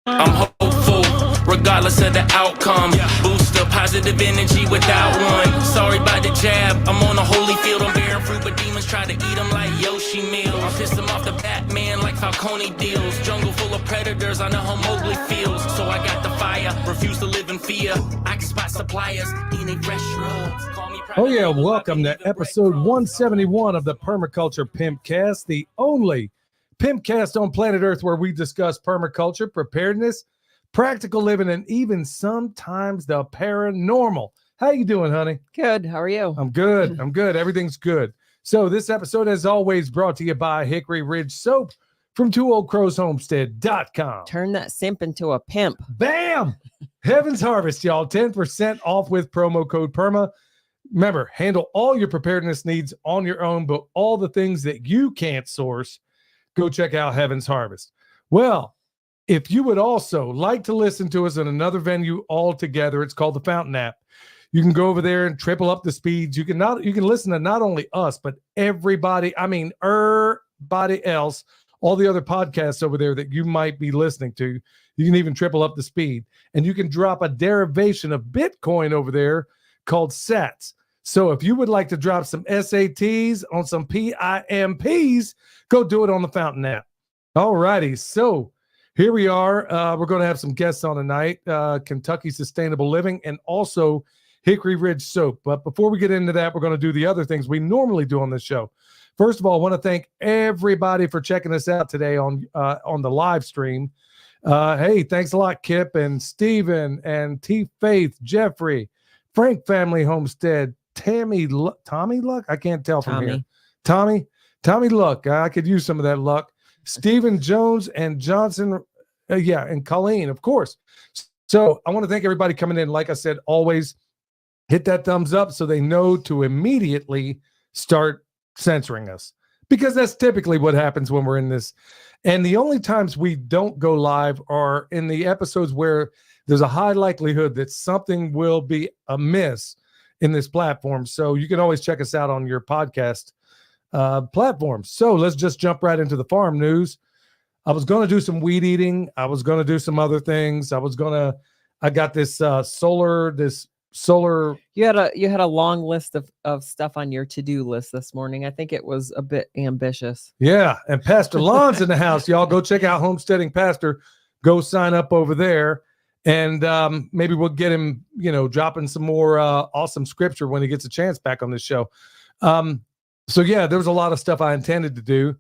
I'm hopeful, regardless of the outcome. Boost the positive energy without one. Sorry about the jab, I'm on a holy field. I'm bearing fruit, but demons try to eat them like Yoshi meals. I pissed them off the Batman like Falcone deals. Jungle full of predators, I know how Mowgli feels. So I got the fire, refuse to live in fear. I can spot suppliers, eating fresh shrubs. Oh yeah, welcome to episode 171 of the Permaculture Pimpcast, the only Pimpcast on planet Earth where we discuss permaculture, preparedness, practical living, and even sometimes the paranormal. How you doing, honey? Good. How are you? I'm good. Everything's good. So this episode, as always, brought to you by Hickory Ridge Soap from twooldcrowshomestead.com. Turn that simp into a pimp. Bam! Heaven's Harvest, y'all. 10% off with promo code PERMA. Remember, handle all your preparedness needs on your own, but all the things that you can't source, go check out Heaven's Harvest. Well, if you would also like to listen to us in another venue altogether, it's called the Fountain app. You can go over there and triple up the speeds. You can listen to not only us, but everybody else, all the other podcasts over there that you might be listening to. You can even triple up the speed. And you can drop a derivation of Bitcoin over there called Sats. So if you would like to drop some SATs on some PIMPs, go do it on the Fountain app. All righty. So here we are. We're going to have some guests on tonight, Kentucky Sustainable Living and also Hickory Ridge Soap. But before we get into that, we're going to do the other things we normally do on this show. First of all, I want to thank everybody for checking us out today on the live stream. Hey, thanks a lot, Kip and Steven and T. Faith, Jeffrey, Frank Family Homestead, Tommy Luck? I can't tell from here. Tommy Luck. I could use some of that luck. Stephen Jones and Johnson. And Colleen, of course. So I want to thank everybody coming in. Like I said, always hit that thumbs up so they know to immediately start censoring us, because that's typically what happens when we're in this. And the only times we don't go live are in the episodes where there's a high likelihood that something will be amiss in this platform. So you can always check us out on your podcast platforms. So let's just jump right into the farm news. I was going to do some weed eating. I was going to do some other things. I got this solar. You had a long list of stuff on your to-do list this morning. I think it was a bit ambitious. Yeah. And Pastor Lon's in the house. Y'all go check out Homesteading Pastor. Go sign up over there. And maybe we'll get him, dropping some more awesome scripture when he gets a chance back on this show. So yeah, there was a lot of stuff I intended to do,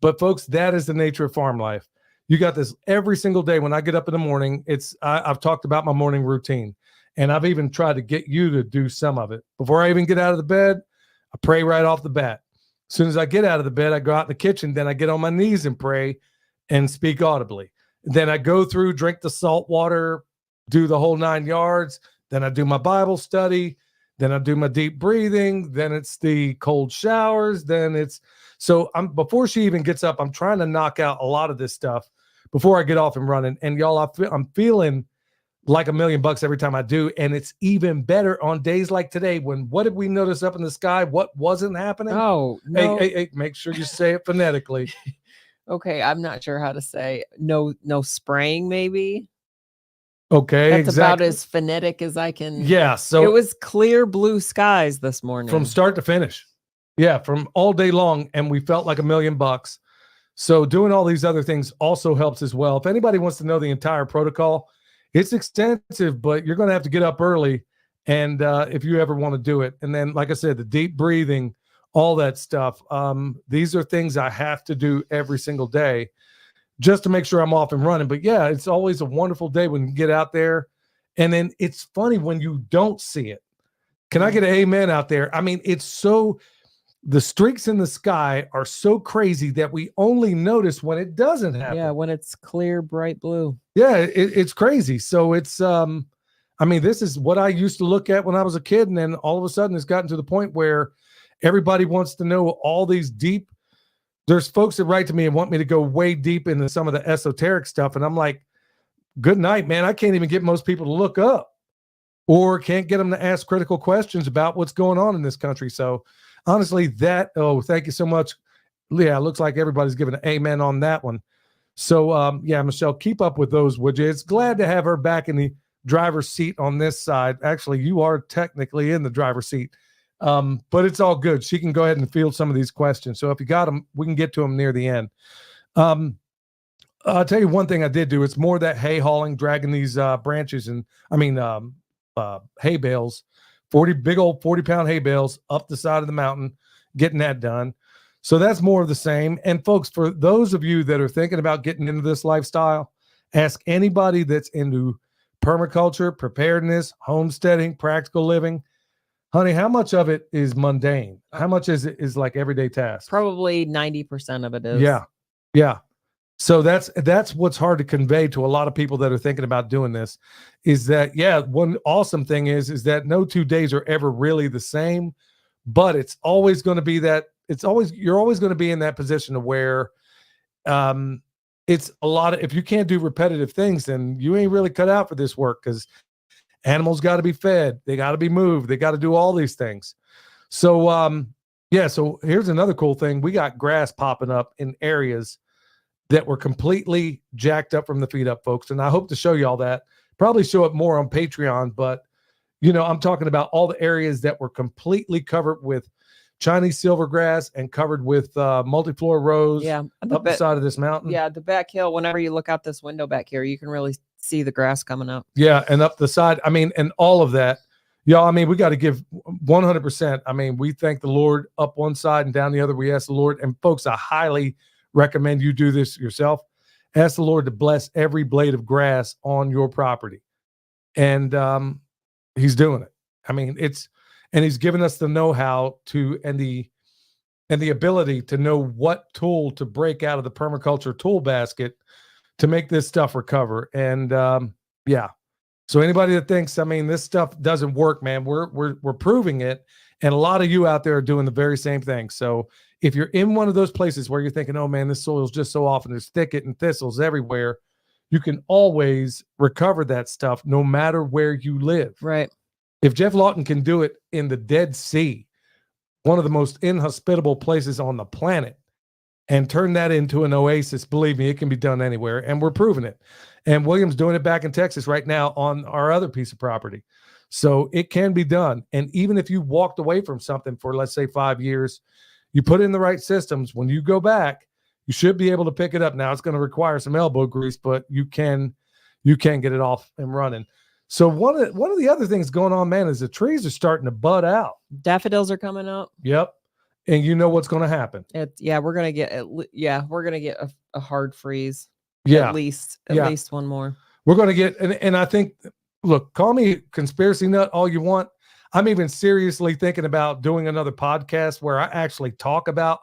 but folks, that is the nature of farm life. You got this every single day. When I get up in the morning, I've talked about my morning routine, and I've even tried to get you to do some of it. Before I even get out of the bed, I pray right off the bat. As soon as I get out of the bed, I go out in the kitchen, then I get on my knees and pray and speak audibly. Then I go through, drink the salt water, do the whole 9 yards. Then I do my Bible study. Then I do my deep breathing. Then it's the cold showers. Before she even gets up, I'm trying to knock out a lot of this stuff before I get off and running. And y'all, I'm feeling like $1 million every time I do. And it's even better on days like today when, what did we notice up in the sky? What wasn't happening? Oh, no. Hey, make sure you say it phonetically. Okay, I'm not sure how to say no spraying, maybe. Okay, that's exactly. About as phonetic as I can. Yeah, so it was clear blue skies this morning from start to finish. Yeah, from all day long, and we felt like $1 million. So doing all these other things also helps as well. If anybody wants to know the entire protocol, it's extensive, but you're going to have to get up early, and if you ever want to do it. And then, like I said, the deep breathing, all that stuff. These are things I have to do every single day just to make sure I'm off and running. But yeah, it's always a wonderful day when you get out there. And then it's funny when you don't see it. Can I get an amen out there? I mean, the streaks in the sky are so crazy that we only notice when it doesn't happen. Yeah, when it's clear, bright blue. Yeah, it's crazy. So it's, this is what I used to look at when I was a kid. And then all of a sudden it's gotten to the point where everybody wants to know all these deep. There's folks that write to me and want me to go way deep into some of the esoteric stuff. And I'm like, good night, man. I can't even get most people to look up or can't get them to ask critical questions about what's going on in this country. So honestly, thank you so much. Yeah, it looks like everybody's giving an amen on that one. So, yeah, Michelle, keep up with those, would you? It's glad to have her back in the driver's seat on this side. Actually, you are technically in the driver's seat, but it's all good. She can go ahead and field some of these questions. So if you got them, we can get to them near the end. I'll tell you one thing I did do. It's more that hay hauling, dragging these branches and hay bales, big old 40-pound hay bales up the side of the mountain, getting that done. So that's more of the same. And folks, for those of you that are thinking about getting into this lifestyle, ask anybody that's into permaculture, preparedness, homesteading, practical living. Honey, how much of it is mundane? How much is like everyday tasks? Probably 90% of it is. Yeah. Yeah. So that's what's hard to convey to a lot of people that are thinking about doing this, is that, yeah, one awesome thing is that no 2 days are ever really the same, but it's always going to be that you're always going to be in that position of where it's a lot of, if you can't do repetitive things, then you ain't really cut out for this work, because animals got to be fed, they got to be moved, they got to do all these things. So yeah, so here's another cool thing. We got grass popping up in areas that were completely jacked up from the feet up, folks. And I hope to show you all that. Probably show it more on Patreon, but I'm talking about all the areas that were completely covered with Chinese silvergrass and covered with multiflora rose. Yeah, up the side of this mountain. Yeah, the back hill. Whenever you look out this window back here, you can really see the grass coming up. Yeah, and up the side. I mean, and all of that. Y'all, I mean, we got to give 100%. I mean, we thank the Lord up one side and down the other. We ask the Lord. And folks, I highly recommend you do this yourself. Ask the Lord to bless every blade of grass on your property. And he's doing it. I mean, and he's given us the know-how to and the ability to know what tool to break out of the permaculture tool basket to make this stuff recover. And yeah. So anybody that thinks, I mean, this stuff doesn't work, man, we're proving it. And a lot of you out there are doing the very same thing. So if you're in one of those places where you're thinking, oh man, this soil's just so off and there's thicket and thistles everywhere, you can always recover that stuff no matter where you live. Right. If Jeff Lawton can do it in the Dead Sea, one of the most inhospitable places on the planet, and turn that into an oasis, believe me, it can be done anywhere. And we're proving it. And William's doing it back in Texas right now on our other piece of property. So it can be done. And even if you walked away from something for, let's say, 5 years, you put in the right systems, when you go back, you should be able to pick it up. Now it's going to require some elbow grease, but you can get it off and running. So one of the other things going on, man, is the trees are starting to bud out. Daffodils are coming up. Yep. And you know what's going to happen. We're going to get a hard freeze. Yeah. At least one more. We're going to get, and I think, look, call me conspiracy nut all you want. I'm even seriously thinking about doing another podcast where I actually talk about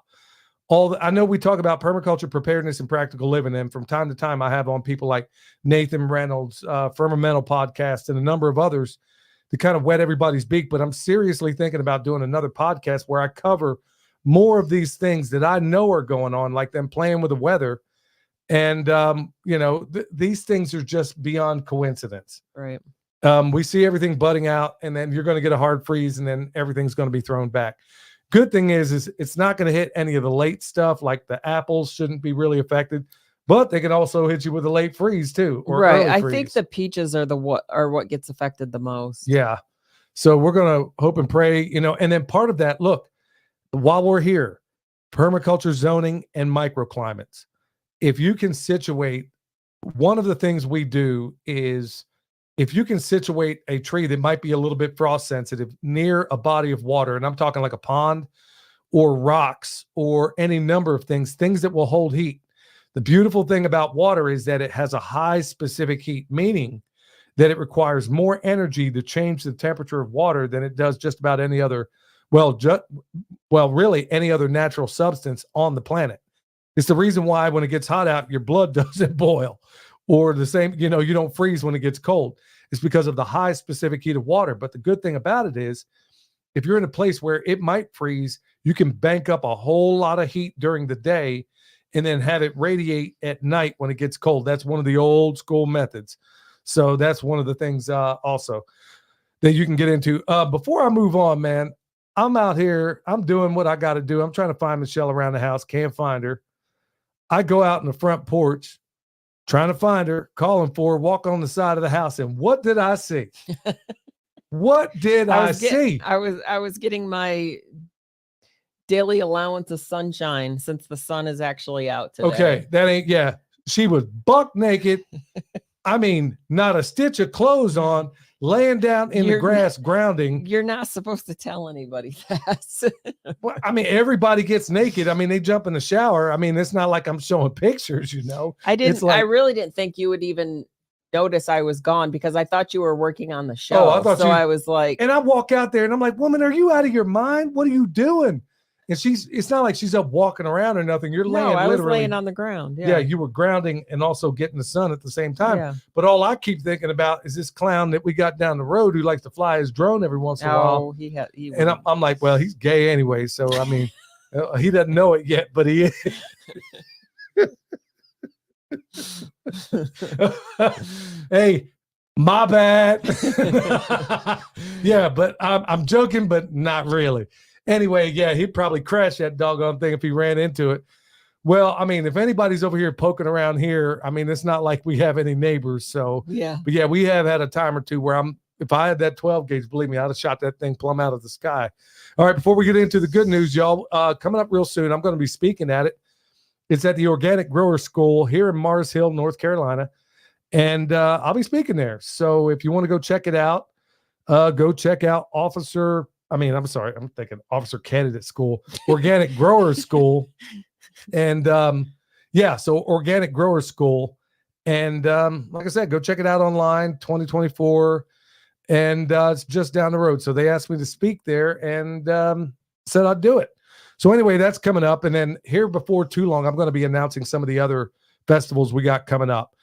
I know we talk about permaculture, preparedness, and practical living. And from time to time, I have on people like Nathan Reynolds, Firmamental Podcast, and a number of others to kind of wet everybody's beak. But I'm seriously thinking about doing another podcast where I cover more of these things that I know are going on, like them playing with the weather. And, these things are just beyond coincidence. Right. We see everything budding out, and then you're going to get a hard freeze, and then everything's going to be thrown back. Good thing is it's not going to hit any of the late stuff, like the apples shouldn't be really affected, but they can also hit you with a late freeze too. Or right. I think the peaches are what gets affected the most. Yeah. So we're going to hope and pray, and then part of that, look, while we're here, permaculture zoning and microclimates. If you can situate, one of the things we do is, if you can situate a tree that might be a little bit frost sensitive near a body of water, and I'm talking like a pond or rocks or any number of things that will hold heat. The beautiful thing about water is that it has a high specific heat, meaning that it requires more energy to change the temperature of water than it does just about any other, really any other natural substance on the planet. It's the reason why when it gets hot out, your blood doesn't boil. Or the same, you don't freeze when it gets cold. It's because of the high specific heat of water. But the good thing about it is, if you're in a place where it might freeze, you can bank up a whole lot of heat during the day and then have it radiate at night when it gets cold. That's one of the old school methods. So that's one of the things also that you can get into. Before I move on, man, I'm out here. I'm doing what I got to do. I'm trying to find Michelle around the house. Can't find her. I go out in the front porch trying to find her, calling for her, walk on the side of the house. And what did I see? What did I see? I was getting my daily allowance of sunshine since the sun is actually out today. Okay, that ain't, yeah. She was buck naked. I mean, not a stitch of clothes on, laying down in the grass, grounding. You're not supposed to tell anybody that. Well, I mean, everybody gets naked. I mean, they jump in the shower. I mean, it's not like I'm showing pictures, you know. I really didn't think you would even notice I was gone because I thought you were working on the show. I thought I was like, and I walk out there and I'm like, woman, are you out of your mind? What are you doing? And it's not like she's up walking around or nothing. You're laying I literally. was laying on the ground. Yeah, you were grounding and also getting the sun at the same time. Yeah. But all I keep thinking about is this clown that we got down the road who likes to fly his drone every once in a while. And I'm like, well, he's gay anyway. So, I mean, he doesn't know it yet, but he is. Hey, my bad. Yeah, but I'm joking, but not really. Anyway, yeah, he'd probably crash that doggone thing if he ran into it. Well, I mean, if anybody's over here poking around here, I mean, it's not like we have any neighbors. So, yeah. But yeah, we have had a time or two where if I had that 12 gauge, believe me, I'd have shot that thing plumb out of the sky. All right, before we get into the good news, y'all, coming up real soon, I'm going to be speaking at it. It's at the Organic Grower School here in Mars Hill, North Carolina. And I'll be speaking there. So if you want to go check it out, go check out Officer Candidate School, Organic Grower School. And so Organic Grower School. And like I said, go check it out online, 2024. And it's just down the road. So they asked me to speak there and said I'd do it. So anyway, that's coming up. And then here before too long, I'm going to be announcing some of the other festivals we got coming up.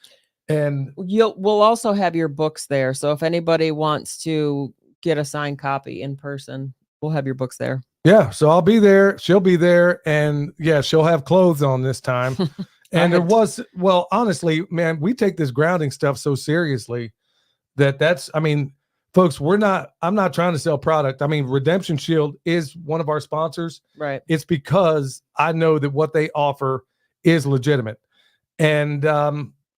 And we'll also have your books there. So if anybody wants to get a signed copy in person, we'll have your books there. Yeah. So I'll be there. She'll be there. And yeah, she'll have clothes on this time. And honestly, man, we take this grounding stuff so seriously folks, I'm not trying to sell product. I mean, Redemption Shield is one of our sponsors. Right. It's because I know that what they offer is legitimate. And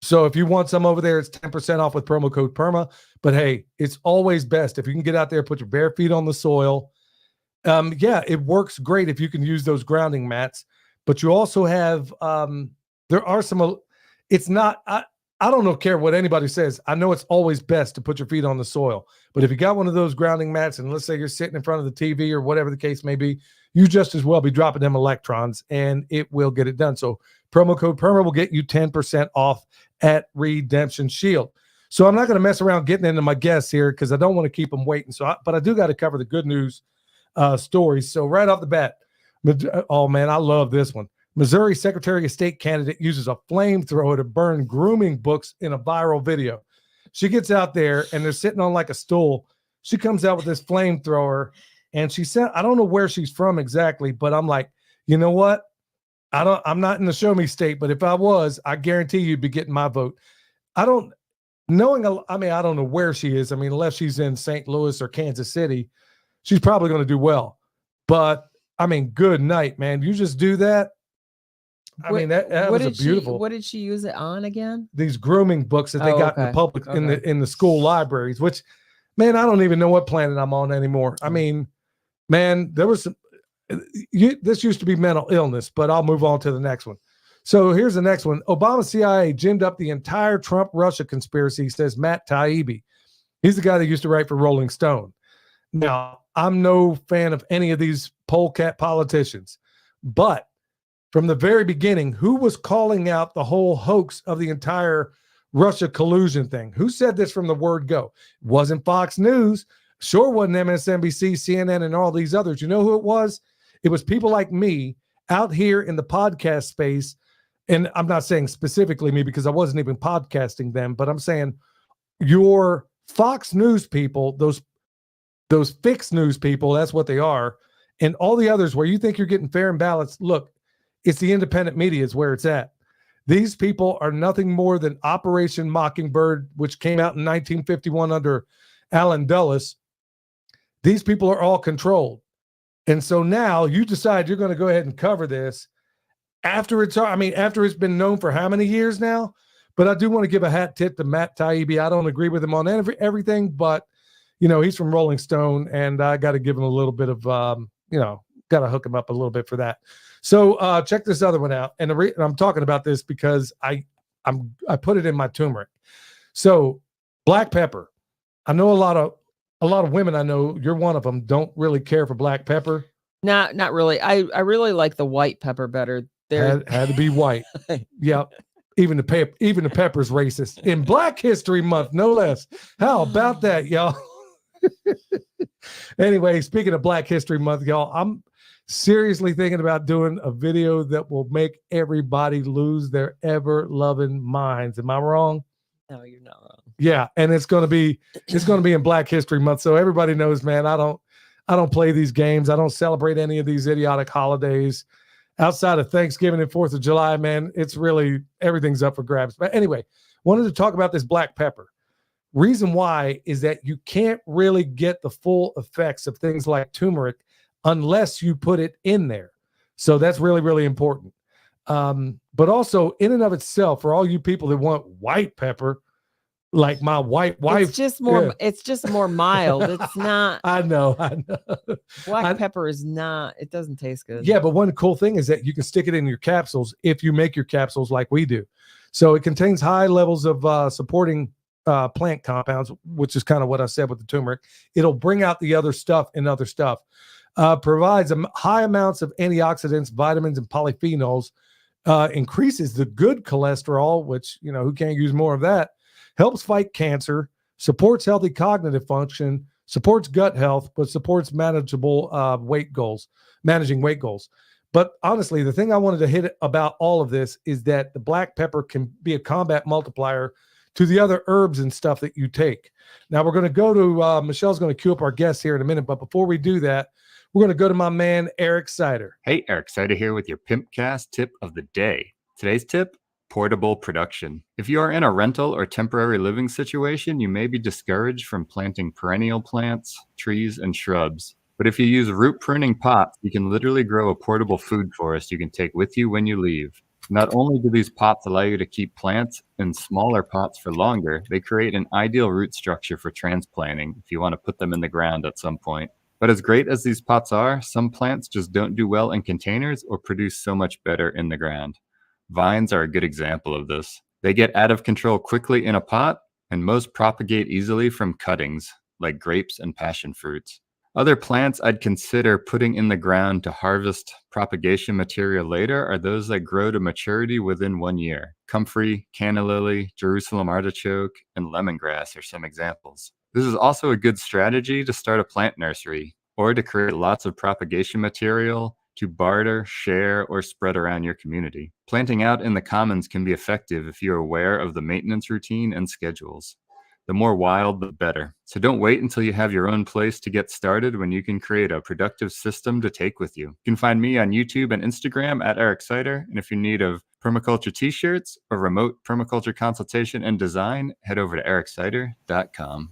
so if you want some over there, it's 10% off with promo code PERMA. But hey, it's always best if you can get out there, put your bare feet on the soil. It works great if you can use those grounding mats. But you also have, there are some, it's not, I don't care what anybody says. I know it's always best to put your feet on the soil. But if you got one of those grounding mats and let's say you're sitting in front of the TV or whatever the case may be, you just as well be dropping them electrons and it will get it done. So promo code PERMA will get you 10% off at Redemption Shield. So I'm not going to mess around getting into my guests here because I don't want to keep them waiting. But I do got to cover the good news stories. So right off the bat, oh man, I love this one. Missouri Secretary of State candidate uses a flamethrower to burn grooming books in a viral video. She gets out there and they're sitting on like a stool. She comes out with this flamethrower and she said, I don't know where she's from exactly, but I'm like, you know what? I'm not in the show me state, but if I was, I guarantee you'd be getting my vote. I don't know where she is. I mean, unless she's in St. Louis or Kansas City, she's probably going to do well. But I mean, good night, man. You just do that. I mean, that was a beautiful. What did she use it on again? These grooming books that they got in the public in the school libraries, which, man, I don't even know what planet I'm on anymore. I mean, man, there was some. This used to be mental illness, but I'll move on to the next one. So here's the next one. Obama CIA ginned up the entire Trump-Russia conspiracy, says Matt Taibbi. He's the guy that used to write for Rolling Stone. Now, I'm no fan of any of these polecat politicians, but from the very beginning, who was calling out the whole hoax of the entire Russia collusion thing? Who said this from the word go? It wasn't Fox News. Sure wasn't MSNBC, CNN, and all these others. You know who it was? It was people like me out here in the podcast space. And I'm not saying specifically me because I wasn't even podcasting them, but I'm saying your Fox News people, those fixed news people, that's what they are. And all the others where you think you're getting fair and balanced, look, it's the independent media is where it's at. These people are nothing more than Operation Mockingbird, which came out in 1951 under Allen Dulles. These people are all controlled. And so now you decide you're going to go ahead and cover this after it's been known for how many years now? But I do want to give a hat tip to Matt Taibbi. I don't agree with him on everything, but he's from Rolling Stone, and I got to give him a little bit of, got to hook him up a little bit for that. So check this other one out. And I'm talking about this because I put it in my turmeric. So black pepper. I know a lot of women, I know you're one of them, don't really care for black pepper. Not really. I really like the white pepper better. Had to be white. Yep. Even the pepper's racist in Black History Month, no less. How about that, y'all? Anyway, speaking of Black History Month, y'all, I'm seriously thinking about doing a video that will make everybody lose their ever-loving minds. Am I wrong? No, you're not wrong. Yeah, and it's gonna be in Black History Month, so everybody knows, man. I don't play these games. I don't celebrate any of these idiotic holidays outside of Thanksgiving and 4th of July, man. It's really everything's up for grabs. But anyway, wanted to talk about this black pepper. Reason why is that you can't really get the full effects of things like turmeric unless you put it in there. So that's really, really important. But also in and of itself, for all you people that want white pepper, like my white wife, it's just more mild. It's not. I know. Black pepper is not, it doesn't taste good. Yeah, but one cool thing is that you can stick it in your capsules if you make your capsules like we do. So it contains high levels of supporting plant compounds, which is kind of what I said with the turmeric. It'll bring out the other stuff and other stuff. Provides high amounts of antioxidants, vitamins, and polyphenols. Increases the good cholesterol, which, who can't use more of that? Helps fight cancer, supports healthy cognitive function, supports gut health, but supports managing weight goals. But honestly, the thing I wanted to hit about all of this is that the black pepper can be a combat multiplier to the other herbs and stuff that you take. Now we're going to go to, Michelle's going to queue up our guests here in a minute, but before we do that, we're going to go to my man, Eric Sider. Hey, Eric Sider here with your Pimpcast tip of the day. Today's tip, portable production. If you are in a rental or temporary living situation, you may be discouraged from planting perennial plants, trees, and shrubs. But if you use root pruning pots, you can literally grow a portable food forest you can take with you when you leave. Not only do these pots allow you to keep plants in smaller pots for longer, they create an ideal root structure for transplanting if you want to put them in the ground at some point. But as great as these pots are, some plants just don't do well in containers or produce so much better in the ground. Vines are a good example of this. They get out of control quickly in a pot, and most propagate easily from cuttings, like grapes and passion fruits. Other plants I'd consider putting in the ground to harvest propagation material later are those that grow to maturity within 1 year. Comfrey, canna lily, Jerusalem artichoke, and lemongrass are some examples. This is also a good strategy to start a plant nursery, or to create lots of propagation material to barter, share, or spread around your community. Planting out in the commons can be effective if you're aware of the maintenance routine and schedules. The more wild, the better. So don't wait until you have your own place to get started when you can create a productive system to take with you. You can find me on YouTube and Instagram at Eric Sider. And if you're in need of permaculture t-shirts or remote permaculture consultation and design, head over to ericsider.com.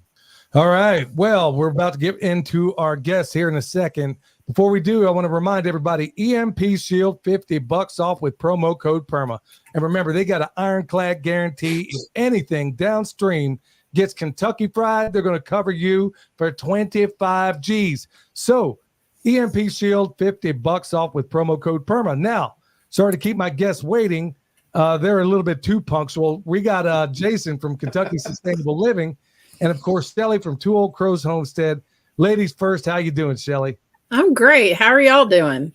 All right. Well, we're about to get into our guests here in a second. Before we do, I want to remind everybody, EMP Shield, $50 off with promo code PERMA. And remember, they got an ironclad guarantee. If anything downstream gets Kentucky Fried, they're going to cover you for 25 G's. So EMP Shield, $50 off with promo code PERMA. Now, sorry to keep my guests waiting. They're a little bit too punctual. We got Jason from Kentucky Sustainable Living, and of course, Shelly from Two Old Crows Homestead. Ladies first, how you doing, Shelly? I'm great. How are y'all doing?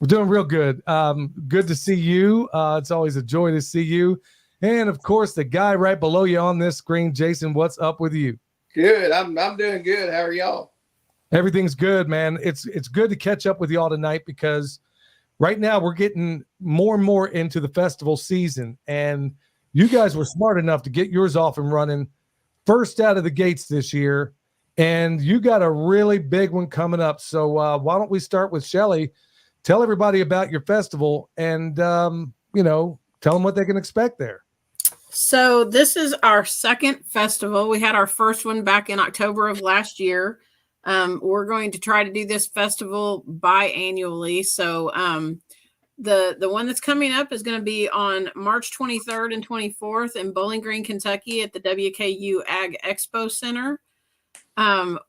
We're doing real good. Good to see you. It's always a joy to see you. And of course, the guy right below you on this screen, Jason, what's up with you? Good. I'm doing good. How are y'all? Everything's good, man. It's good to catch up with y'all tonight because right now we're getting more and more into the festival season, and you guys were smart enough to get yours off and running first out of the gates this year, and you got a really big one coming up. So why don't we start with Shelly? Tell everybody about your festival and, tell them what they can expect there. So this is our second festival. We had our first one back in October of last year. We're going to try to do this festival biannually. So the one that's coming up is going to be on March 23rd and 24th in Bowling Green, Kentucky at the WKU Ag Expo Center.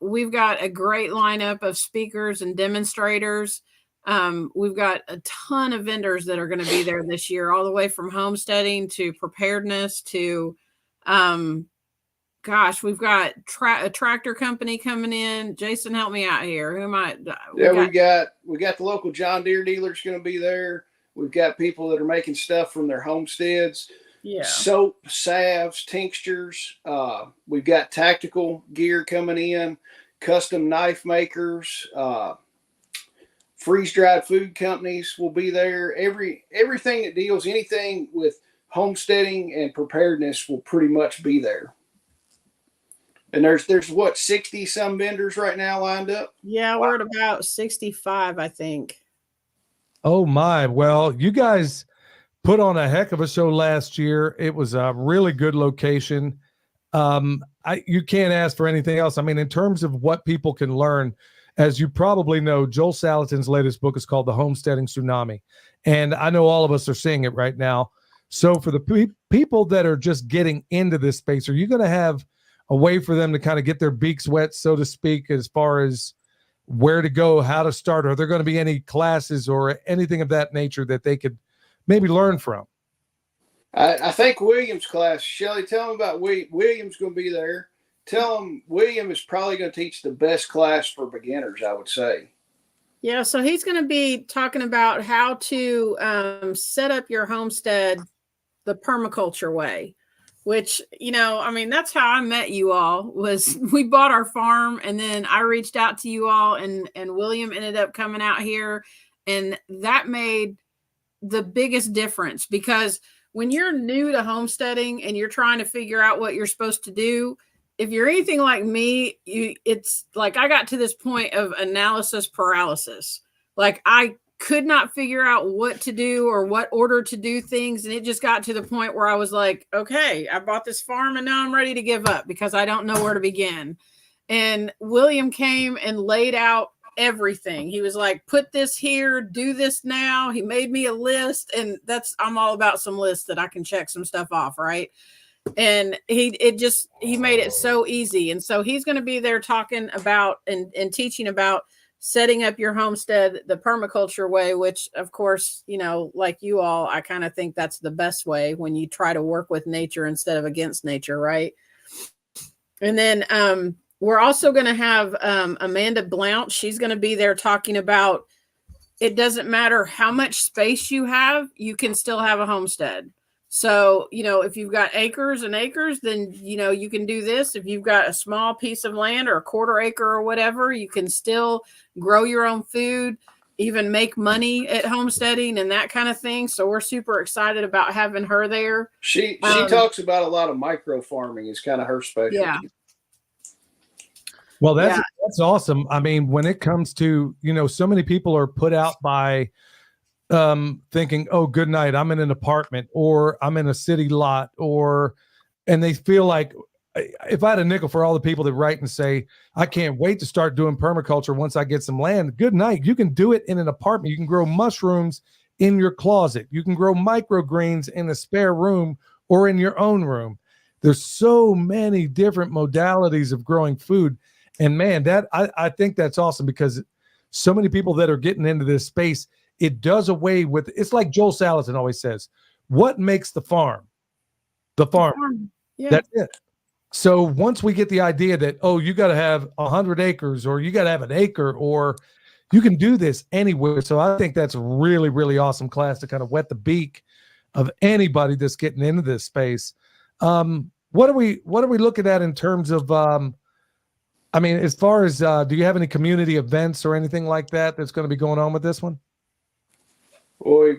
We've got a great lineup of speakers and demonstrators. We've got a ton of vendors that are going to be there this year, all the way from homesteading to preparedness to, we've got a tractor company coming in. Jason, help me out here. Who am I? We got the local John Deere dealers going to be there. We've got people that are making stuff from their homesteads. Yeah. Soap, salves, tinctures. We've got tactical gear coming in, custom knife makers, freeze-dried food companies will be there. Everything that deals anything with homesteading and preparedness will pretty much be there. And there's what, 60 some vendors right now lined up? Yeah, we're at about 65, I think. Oh my. Well, you guys put on a heck of a show last year. It was a really good location. You can't ask for anything else. I mean, in terms of what people can learn, as you probably know, Joel Salatin's latest book is called The Homesteading Tsunami. And I know all of us are seeing it right now. So for the people that are just getting into this space, are you going to have a way for them to kind of get their beaks wet, so to speak, as far as where to go, how to start? Are there going to be any classes or anything of that nature that they could maybe learn from? I think William's class. Shelly, tell them about William's going to be there. Tell them William is probably going to teach the best class for beginners, I would say. Yeah, so he's going to be talking about how to set up your homestead the permaculture way, which, I mean, that's how I met you all. Was we bought our farm, and then I reached out to you all, and William ended up coming out here, and that made the biggest difference, because when you're new to homesteading and you're trying to figure out what you're supposed to do, if you're anything like me, it's like I got to this point of analysis paralysis. Like I could not figure out what to do or what order to do things. And it just got to the point where I was like, okay, I bought this farm and now I'm ready to give up because I don't know where to begin. And William came and laid out everything. He was like, put this here, do this now. He made me a list, and I'm all about some lists that I can check some stuff off, right? And he made it so easy. And so he's going to be there talking about and teaching about setting up your homestead the permaculture way, which of course, like you all, I kind of think that's the best way when you try to work with nature instead of against nature, right? And then we're also going to have Amanda Blount. She's going to be there talking about it doesn't matter how much space you have, you can still have a homestead. So, if you've got acres and acres, then, you can do this. If you've got a small piece of land or a quarter acre or whatever, you can still grow your own food, even make money at homesteading and that kind of thing. So we're super excited about having her there. She talks about a lot of micro farming is kind of her specialty. Yeah. Well, that's awesome. I mean, when it comes to, so many people are put out by thinking, oh, good night, I'm in an apartment or I'm in a city lot, and they feel like if I had a nickel for all the people that write and say, I can't wait to start doing permaculture once I get some land, good night. You can do it in an apartment. You can grow mushrooms in your closet. You can grow microgreens in a spare room or in your own room. There's so many different modalities of growing food. And man, I think that's awesome, because so many people that are getting into this space, it does away with, it's like Joel Salatin always says, what makes the farm? The farm. Yeah. That's it. So once we get the idea that, oh, you got to have 100 acres or you got to have an acre, or you can do this anywhere. So I think that's a really, really awesome class to kind of whet the beak of anybody that's getting into this space. What are we looking at in terms of, as far as, do you have any community events or anything like that that's going to be going on with this one? Well,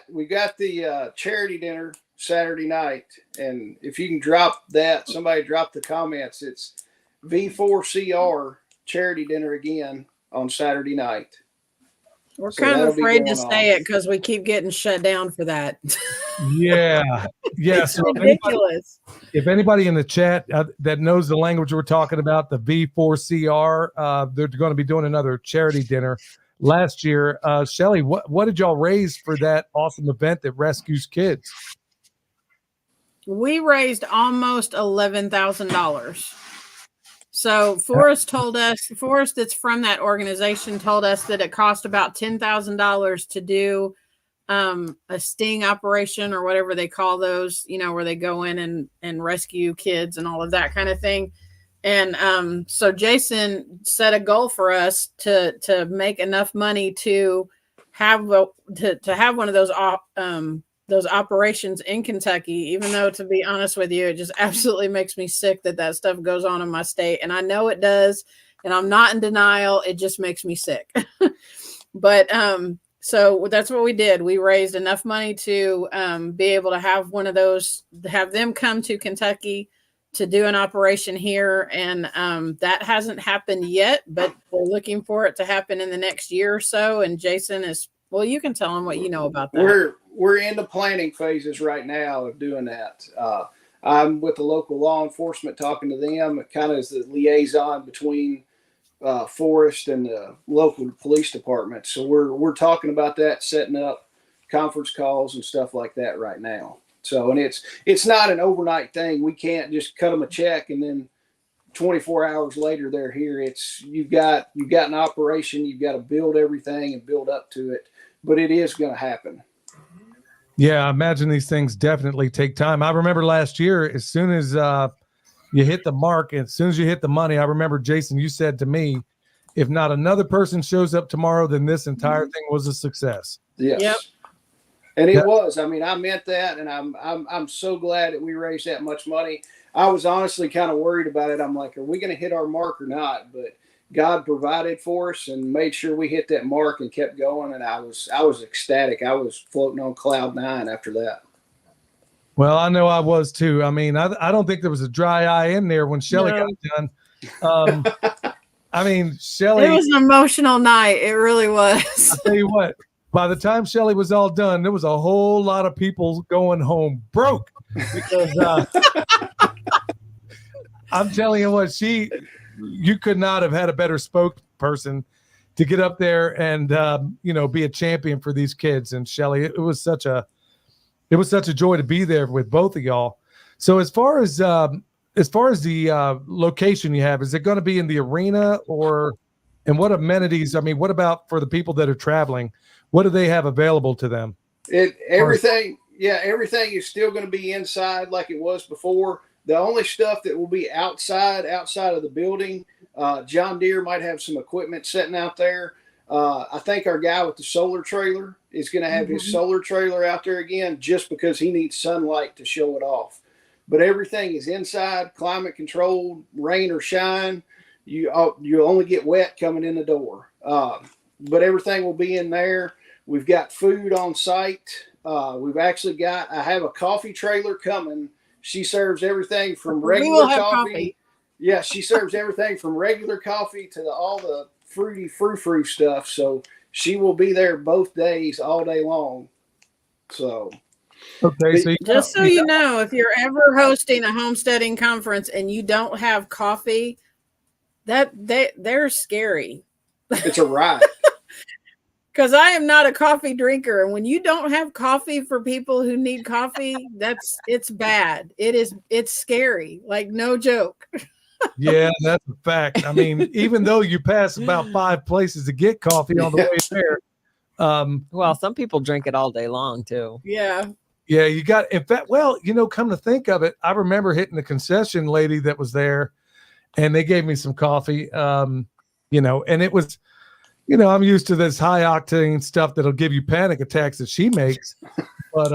we got the charity dinner Saturday night, and if you can drop that, somebody drop the comments. It's V4CR charity dinner again on Saturday night. We're kind of afraid to say it because we keep getting shut down for that. Yeah. It's ridiculous. If anybody in the chat that knows the language we're talking about, the V4CR, they're going to be doing another charity dinner. last year. Shelly, what did y'all raise for that awesome event that rescues kids? We raised almost $11,000. So Forrest that's from that organization told us that it cost about $10,000 to do a sting operation or whatever they call those, where they go in and rescue kids and all of that kind of thing. And so Jason set a goal for us to make enough money to have one of those operations in Kentucky, even though, to be honest with you, it just absolutely makes me sick that stuff goes on in my state. And I know it does, and I'm not in denial. It just makes me sick. But so that's what we did. We raised enough money to be able to have one of those, have them come to Kentucky to do an operation here. And that hasn't happened yet, but we're looking for it to happen in the next year or so. And Jason is, well, you can tell them what you know about that. We're in the planning phases right now of doing that. I'm with the local law enforcement, talking to them kind of as the liaison between Forest and the local police department. So we're talking about that, setting up conference calls and stuff like that right now. So, and it's not an overnight thing. We can't just cut them a check and then 24 hours later they're here. It's you've got an operation. You've got to build everything and build up to it. But it is going to happen. Yeah, I imagine these things definitely take time. I remember last year, as soon as you hit the mark, and as soon as you hit the money, I remember, Jason, you said to me, if not another person shows up tomorrow, then this entire thing was a success. Yes. Yep. And it was. I mean, I meant that, and I'm so glad that we raised that much money. I was honestly kind of worried about it. I'm like, are we going to hit our mark or not? But God provided for us and made sure we hit that mark and kept going. And I was ecstatic. I was floating on cloud 9 after that. Well, I know I was too. I mean, I don't think there was a dry eye in there when Shelly got done. I mean, Shelly. It was an emotional night. It really was. I'll tell you what, by the time Shelly was all done, there was a whole lot of people going home broke because I'm telling you what, you could not have had a better spokesperson to get up there and be a champion for these kids. And Shelly, it was such a joy to be there with both of y'all. So as far as the location you have, is it going to be in the arena and what amenities? I mean, what about for the people that are traveling? What do they have available to them? Everything is still going to be inside like it was before. The only stuff that will be outside of the building, John Deere might have some equipment sitting out there. I think our guy with the solar trailer is going to have his solar trailer out there again, just because he needs sunlight to show it off. But everything is inside, climate controlled, rain or shine. You only get wet coming in the door. But everything will be in there. We've got food on site. I have a coffee trailer coming. She serves everything from regular coffee. Yeah, she serves everything from regular coffee to all the fruity frou-frou stuff. So she will be there both days, all day long. So, okay. So just so you know, if you're ever hosting a homesteading conference and you don't have coffee, they're scary. It's a ride. Because I am not a coffee drinker, and when you don't have coffee for people who need coffee, it's bad. It's scary, like no joke. Yeah, that's a fact. I mean, even though you pass about 5 places to get coffee on the way there. Well, some people drink it all day long too. Yeah. Yeah, you got, in fact, well, come to think of it, I remember hitting the concession lady that was there, and they gave me some coffee, and it was, I'm used to this high octane stuff that'll give you panic attacks that she makes. But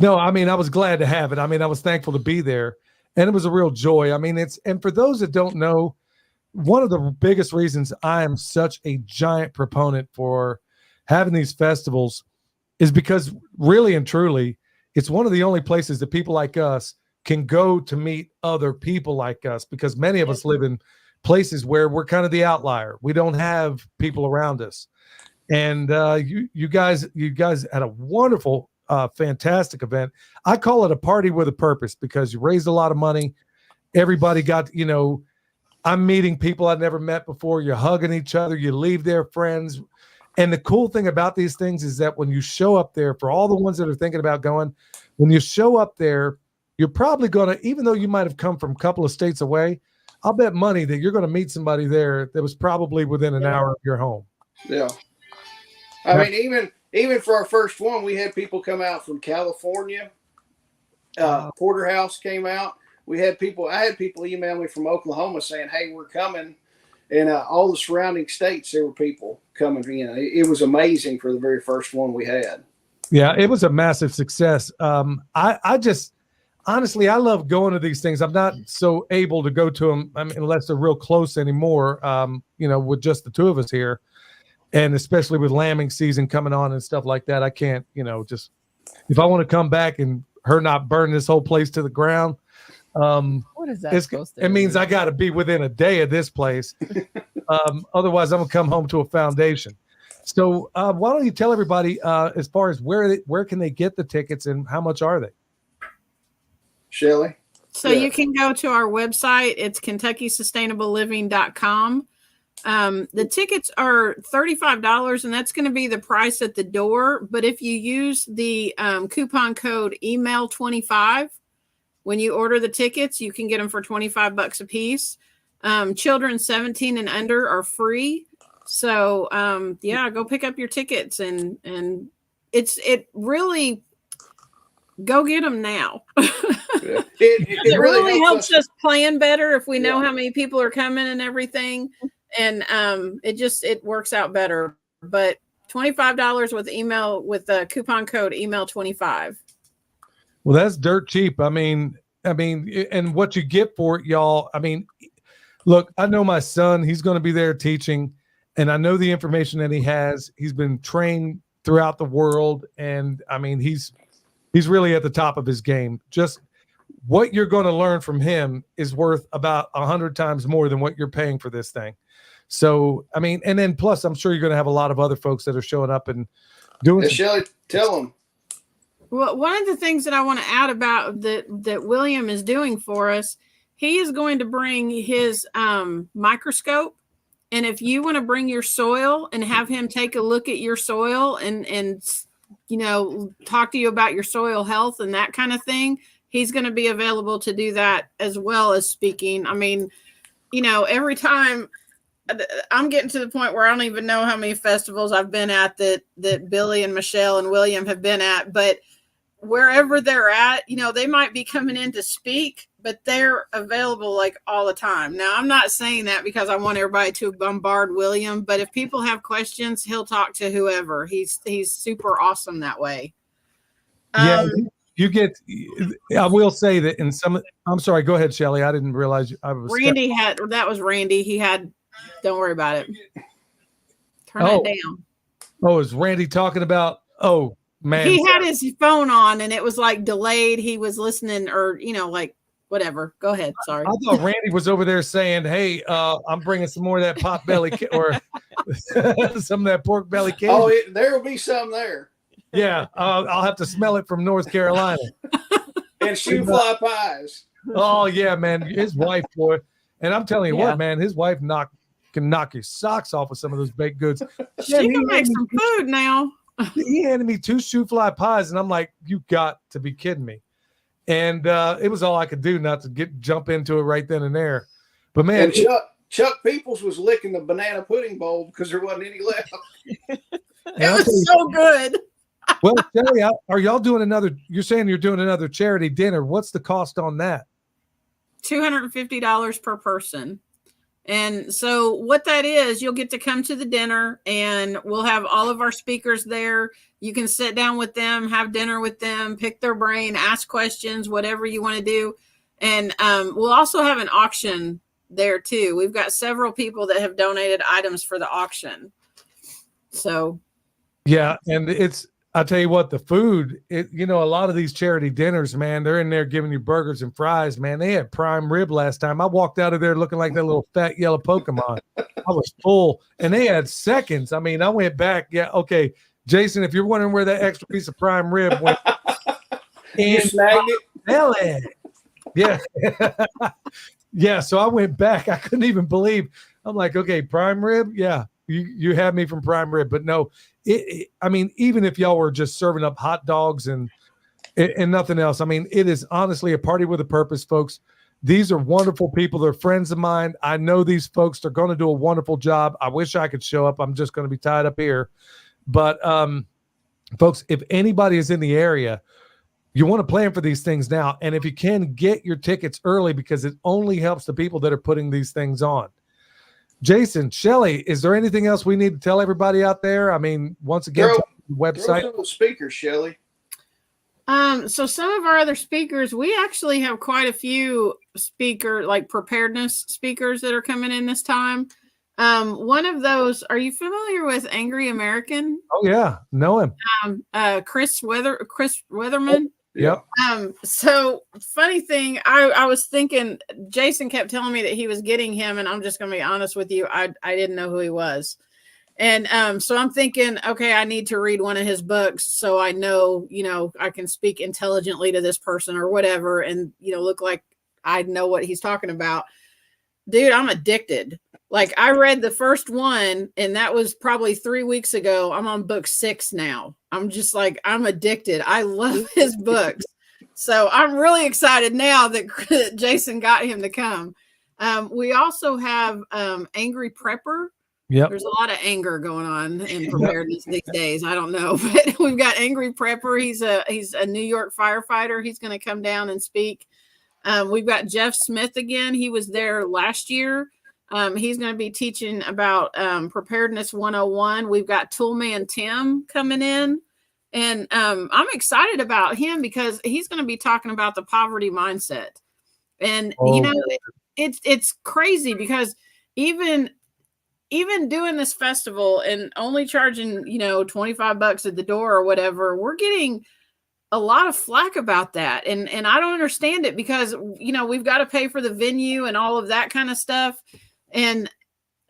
no, I mean, I was glad to have it. I mean, I was thankful to be there, and it was a real joy. I mean, and for those that don't know, one of the biggest reasons I am such a giant proponent for having these festivals is because really and truly, it's one of the only places that people like us can go to meet other people like us, because many of us live in places where we're kind of the outlier. We don't have people around us. And you guys had a wonderful, fantastic event. I call it a party with a purpose, because you raised a lot of money. Everybody got, I'm meeting people I've never met before. You're hugging each other. You leave there friends. And the cool thing about these things is that when you show up there, for all the ones that are thinking about going, when you show up there, you're probably going to, even though you might have come from a couple of states away, I'll bet money that you're going to meet somebody there that was probably within an hour of your home. Yeah. I mean, even for our first one, we had people come out from California. Porterhouse came out. I had people email me from Oklahoma saying, "Hey, we're coming," and all the surrounding states, there were people coming. It was amazing for the very first one we had. Yeah, it was a massive success. I just honestly, I love going to these things. I'm not so able to go to them, unless they're real close anymore. With just the two of us here, and especially with lambing season coming on and stuff like that, I can't. Just if I want to come back and her not burn this whole place to the ground. What is that supposed to It means I got to be within a day of this place. Otherwise, I'm gonna come home to a foundation. So why don't you tell everybody as far as where can they get the tickets and how much are they? Shelly? So you can go to our website. It's KentuckySustainableLiving.com. The tickets are $35, and that's going to be the price at the door. But if you use the coupon code email25 when you order the tickets, you can get them for $25 a piece. Children 17 and under are free. So go pick up your tickets, and it really go get them now. It really helps us plan better if we know how many people are coming and everything. And it works out better. But $25 with the coupon code email25. Well, that's dirt cheap. I mean, and what you get for it, y'all. I mean, look, I know my son, he's going to be there teaching, and I know the information that he has. He's been trained throughout the world, and I mean, he's really at the top of his game. Just what you're going to learn from him is worth about 100 times more than what you're paying for this thing. So, I mean, and then plus, I'm sure you're going to have a lot of other folks that are showing up and doing. Shelly, tell them. Well, one of the things that I want to add about that William is doing for us, he is going to bring his microscope. And if you want to bring your soil and have him take a look at your soil and talk to you about your soil health and that kind of thing, he's going to be available to do that as well as speaking. I mean, every time I'm getting to the point where I don't even know how many festivals I've been at that Billy and Michelle and William have been at, but wherever they're at, they might be coming in to speak, but they're available like all the time. Now, I'm not saying that because I want everybody to bombard William, but if people have questions, he'll talk to whoever. He's super awesome that way. Yeah, you get. I will say that in some. I'm sorry. Go ahead, Shelly. I didn't realize I was. Randy that was Randy. He had. Don't worry about it. Turn that down. Oh, is Randy talking about? Oh man, he had his phone on and it was like delayed. He was listening, or like whatever. Go ahead. Sorry. I thought Randy was over there saying, "Hey, I'm bringing some more of that pot belly or some of that pork belly cake." Oh, there will be some there. Yeah, I'll have to smell it from North Carolina. And shoe fly pies. Oh yeah, man, his wife, boy, and I'm telling you what, man, his wife can knock your socks off with some of those baked goods. She can make some food now. He handed me 2 shoe fly pies, and I'm like, "You got to be kidding me!" And it was all I could do not to jump into it right then and there. But man, and Chuck Peoples was licking the banana pudding bowl because there wasn't any left. It was so good. Well, Shelly, are y'all doing another? You're saying you're doing another charity dinner. What's the cost on that? $250 per person. And so what that is, you'll get to come to the dinner, and we'll have all of our speakers there. You can sit down with them, have dinner with them, pick their brain, ask questions, whatever you want to do. And we'll also have an auction there too. We've got several people that have donated items for the auction. So yeah, and I'll tell you what, the food, a lot of these charity dinners, man, they're in there giving you burgers and fries, man. They had prime rib last time. I walked out of there looking like that little fat yellow Pokemon. I was full, and they had seconds. I mean, I went back. Yeah, okay, Jason, if you're wondering where that extra piece of prime rib went, you snagged it? belly. Yeah. Yeah, so I went back. I couldn't even believe. I'm like, okay, prime rib. Yeah, you had me from prime rib, but no, I mean, even if y'all were just serving up hot dogs and nothing else, I mean, it is honestly a party with a purpose, folks. These are wonderful people. They're friends of mine. I know these folks are going to do a wonderful job. I wish I could show up. I'm just going to be tied up here. But folks, if anybody is in the area, you want to plan for these things now. And if you can, get your tickets early because it only helps the people that are putting these things on. Jason, Shelly, is there anything else we need to tell everybody out there? I mean, once again, the website. Throw some speakers, Shelly. So some of our other speakers, we actually have quite a few preparedness speakers that are coming in this time. One of those, are you familiar with Angry American? Oh yeah, know him. Chris Weatherman. Yep. So funny thing, I was thinking, Jason kept telling me that he was getting him, and I'm just gonna be honest with you, I didn't know who he was. And so I'm thinking, okay, I need to read one of his books so I know, I can speak intelligently to this person or whatever, and look like I know what he's talking about. Dude, I'm addicted. Like, I read the first one, and that was probably 3 weeks ago. I'm on book 6 now. I'm just like, I'm addicted. I love his books. So I'm really excited now that Jason got him to come. We also have Angry Prepper. Yep. There's a lot of anger going on in preparedness these days. I don't know, but we've got Angry Prepper. He's a New York firefighter. He's going to come down and speak. We've got Jeff Smith again. He was there last year. He's going to be teaching about Preparedness 101. We've got Toolman Tim coming in. And I'm excited about him because he's going to be talking about the poverty mindset. And, it's crazy because even doing this festival and only charging, $25 at the door or whatever, we're getting a lot of flack about that. And I don't understand it because, we've got to pay for the venue and all of that kind of stuff. And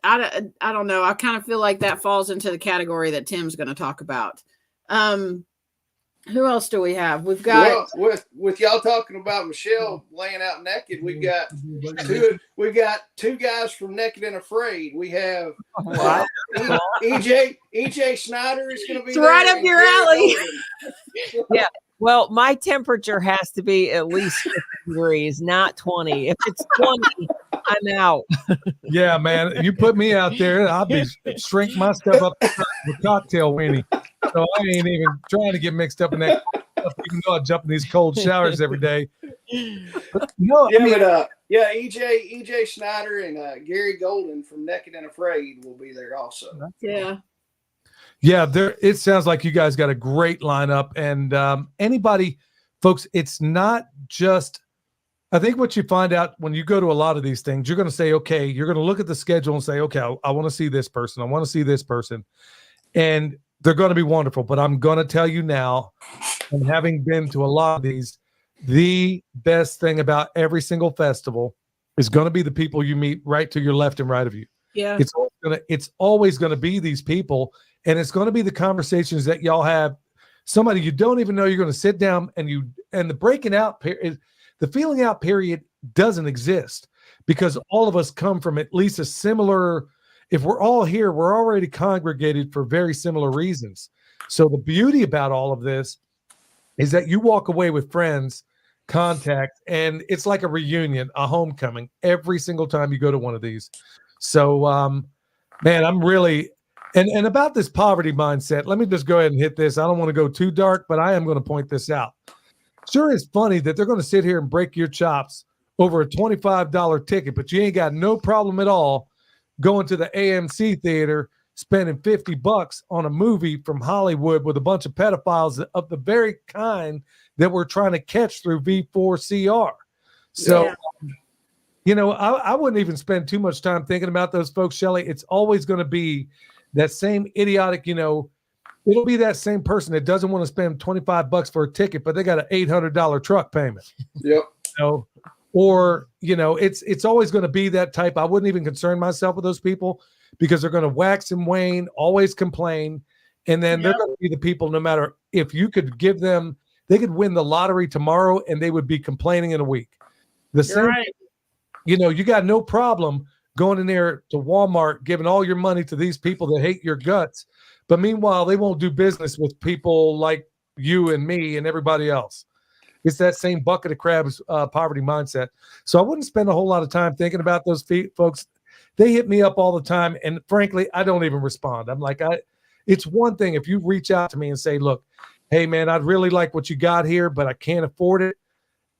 I don't know. I kind of feel like that falls into the category that Tim's going to talk about. Who else do we have? We've got with y'all talking about Michelle laying out naked. We've got two guys from Naked and Afraid. We have EJ Snyder is going to be there, right up your alley. Yeah. Well, my temperature has to be at least 50 degrees, not 20. If it's 20, I'm out. Yeah, man. You put me out there, I'll be shrink my stuff up with cocktail weenie. So I ain't even trying to get mixed up in that stuff, even though I jump in these cold showers every day. But, EJ Snyder and Gary Golden from Naked and Afraid will be there also. Yeah. Yeah, it sounds like you guys got a great lineup. And anybody, folks, it's not just, I think what you find out when you go to a lot of these things, you're going to say, okay, you're going to look at the schedule and say, okay, I want to see this person. I want to see this person. And they're going to be wonderful. But I'm going to tell you now, and having been to a lot of these, the best thing about every single festival is going to be the people you meet right to your left and right of you. Yeah. It's always going to be these people. And it's going to be the conversations that y'all have. Somebody you don't even know, you're going to sit down and the breaking out period, the feeling out period doesn't exist because all of us come from at least a similar, if we're all here, we're already congregated for very similar reasons. So the beauty about all of this is that you walk away with friends, contact, and it's like a reunion, a homecoming every single time you go to one of these. So, man, I'm really, and about this poverty mindset, let me just go ahead and hit this. I don't want to go too dark, but I am going to point this out. Sure, it's funny that they're going to sit here and break your chops over a $25 ticket, but you ain't got no problem at all going to the AMC theater, spending $50 on a movie from Hollywood with a bunch of pedophiles of the very kind that we're trying to catch through V4CR. So, I wouldn't even spend too much time thinking about those folks, Shelly. It's always going to be that same idiotic, it'll be that same person that doesn't want to spend $25 for a ticket, but they got an $800 truck payment. Yep. It's always going to be that type. I wouldn't even concern myself with those people because they're going to wax and wane, always complain. And then they're going to be the people, no matter if you could give them, they could win the lottery tomorrow and they would be complaining in a week. The same, you know, you got no problem going in there to Walmart, giving all your money to these people that hate your guts. But meanwhile, they won't do business with people like you and me and everybody else. It's that same bucket of crabs poverty mindset. So I wouldn't spend a whole lot of time thinking about those folks. They hit me up all the time. And frankly, I don't even respond. I'm like, it's one thing if you reach out to me and say, look, hey, man, I'd really like what you got here, but I can't afford it.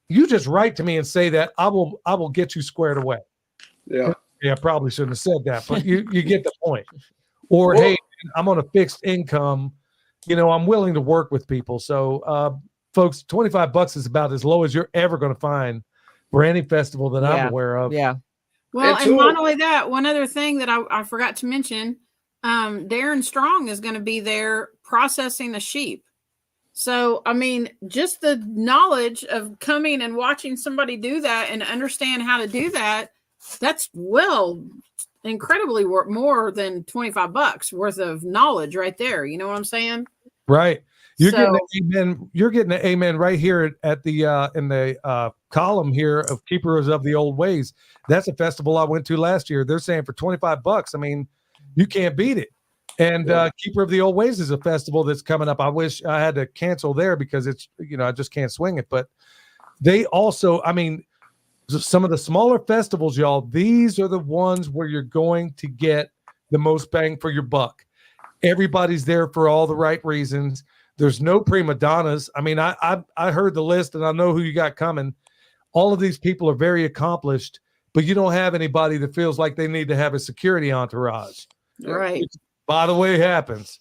You just write to me and say that. I will get you squared away. Yeah. Yeah, I probably shouldn't have said that, but you get the point. Or, hey, I'm on a fixed income. You know, I'm willing to work with people. So, folks, $25 is about as low as you're ever going to find for any festival that I'm aware of. Yeah. Well, and not only that, one other thing that I forgot to mention, Darren Strong is going to be there processing the sheep. So, I mean, just the knowledge of coming and watching somebody do that and understand how to do that, that's incredibly more than $25 worth of knowledge right there. You know what I'm saying? Right. You're getting an amen. You're getting an amen right here at the in the column here of Keepers of the Old Ways. That's a festival I went to last year. They're saying for $25. I mean, you can't beat it. And Keeper of the Old Ways is a festival that's coming up. I wish I had to cancel there because it's, you know, I just can't swing it. But they also, I mean, some of the smaller festivals, y'all, these are the ones where you're going to get the most bang for your buck. Everybody's there for all the right reasons. There's no prima donnas. I mean, I heard the list and I know who you got coming. All of these people are very accomplished, but you don't have anybody that feels like they need to have a security entourage. Right. Which, by the way, happens.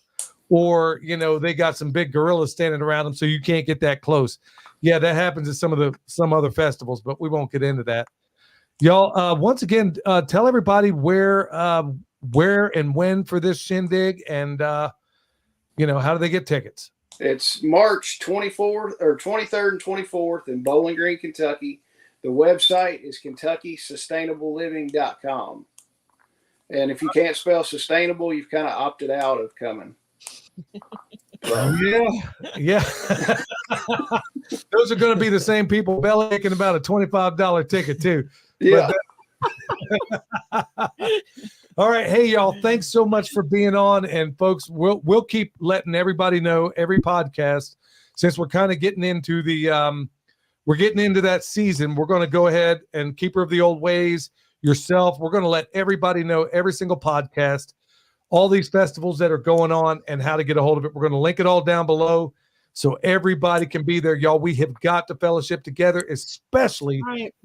Or, you know, they got some big gorillas standing around them so you can't get that close. Yeah, that happens at some other festivals, but we won't get into that. Y'all, once again, tell everybody where and when for this shindig, and you know, how do they get tickets? It's March 24th or 23rd and 24th in Bowling Green, Kentucky. The website is KentuckySustainableLiving.com. And if you can't spell sustainable, you've kind of opted out of coming. Yeah. Those are going to be the same people belly aching about a $25 ticket too. Yeah. All right. Hey, y'all, thanks so much for being on. And folks, we'll keep letting everybody know every podcast, since we're kind of getting into that season. We're going to go ahead and Keeper of the Old Ways, yourself. We're going to let everybody know every single podcast, all these festivals that are going on and how to get a hold of it. We're going to link it all down below so everybody can be there. Y'all, we have got to fellowship together, especially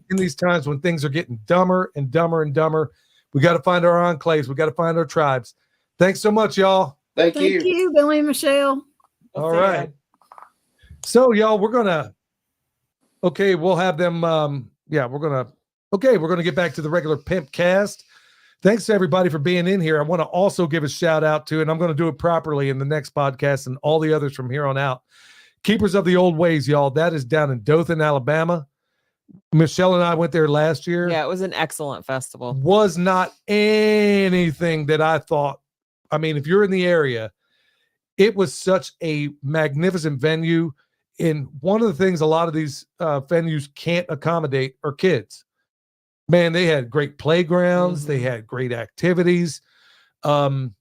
in these times when things are getting dumber and dumber and dumber. We got to find our enclaves. We got to find our tribes. Thanks so much, y'all. Thank you. Thank you, Billy and Michelle. All right. So, y'all, we'll have them. We're going to get back to the regular Pimp Cast. Thanks to everybody for being in here. I want to also give a shout out to, and I'm going to do it properly in the next podcast and all the others from here on out, Keepers of the Old Ways, y'all. That is down in Dothan, Alabama. Michelle and I went there last year. Yeah, it was an excellent festival. Was not anything that I thought. I mean, if you're in the area, it was such a magnificent venue. And one of the things a lot of these venues can't accommodate are kids. Man, they had great playgrounds. Mm-hmm. They had great activities. And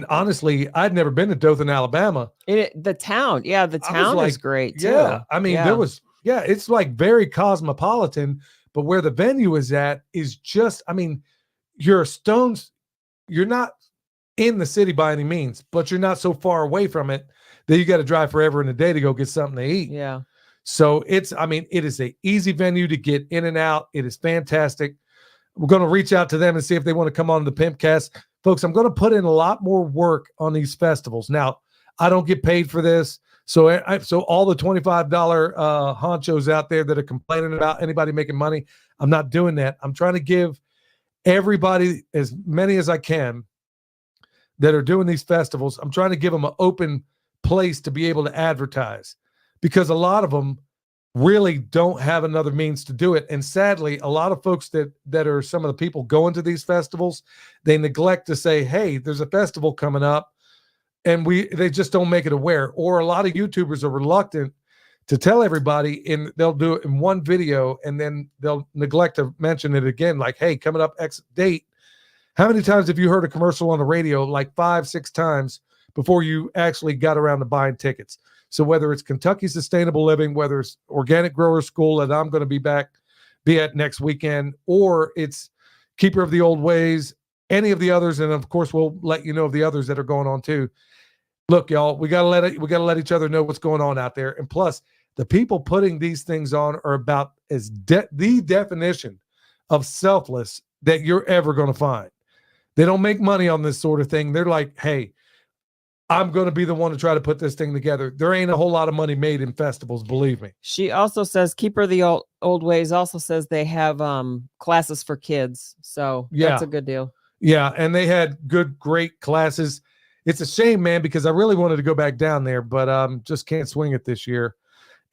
honestly, I'd never been to Dothan, Alabama. The town is great too. Yeah, I mean, it's like very cosmopolitan, but where the venue is at is just, I mean, you're not in the city by any means, but you're not so far away from it that you got to drive forever in a day to go get something to eat. Yeah. So it is a easy venue to get in and out. It is fantastic. We're going to reach out to them and see if they want to come on the Pimpcast. Folks, I'm going to put in a lot more work on these festivals. Now, I don't get paid for this. So all the $25 honchos out there that are complaining about anybody making money, I'm not doing that. I'm trying to give everybody, as many as I can, that are doing these festivals, I'm trying to give them an open place to be able to advertise, because a lot of them really don't have another means to do it. And sadly, a lot of folks that are some of the people going to these festivals, they neglect to say, hey, there's a festival coming up, and they just don't make it aware. Or a lot of YouTubers are reluctant to tell everybody, and they'll do it in one video, and then they'll neglect to mention it again, like, hey, coming up X date. How many times have you heard a commercial on the radio? Like 5-6 times before you actually got around to buying tickets. So whether it's Kentucky Sustainable Living, whether it's Organic Grower School that I'm going to be at next weekend, or it's Keeper of the Old Ways, any of the others, and of course we'll let you know of the others that are going on too. Look, y'all, we gotta let each other know what's going on out there. And plus, the people putting these things on are about the definition of selfless that you're ever going to find. They don't make money on this sort of thing. They're like, hey, I'm going to be the one to try to put this thing together. There ain't a whole lot of money made in festivals, believe me. She also says, Keeper of the Old Ways also says they have classes for kids. So that's a good deal. Yeah, and they had great classes. It's a shame, man, because I really wanted to go back down there, but just can't swing it this year.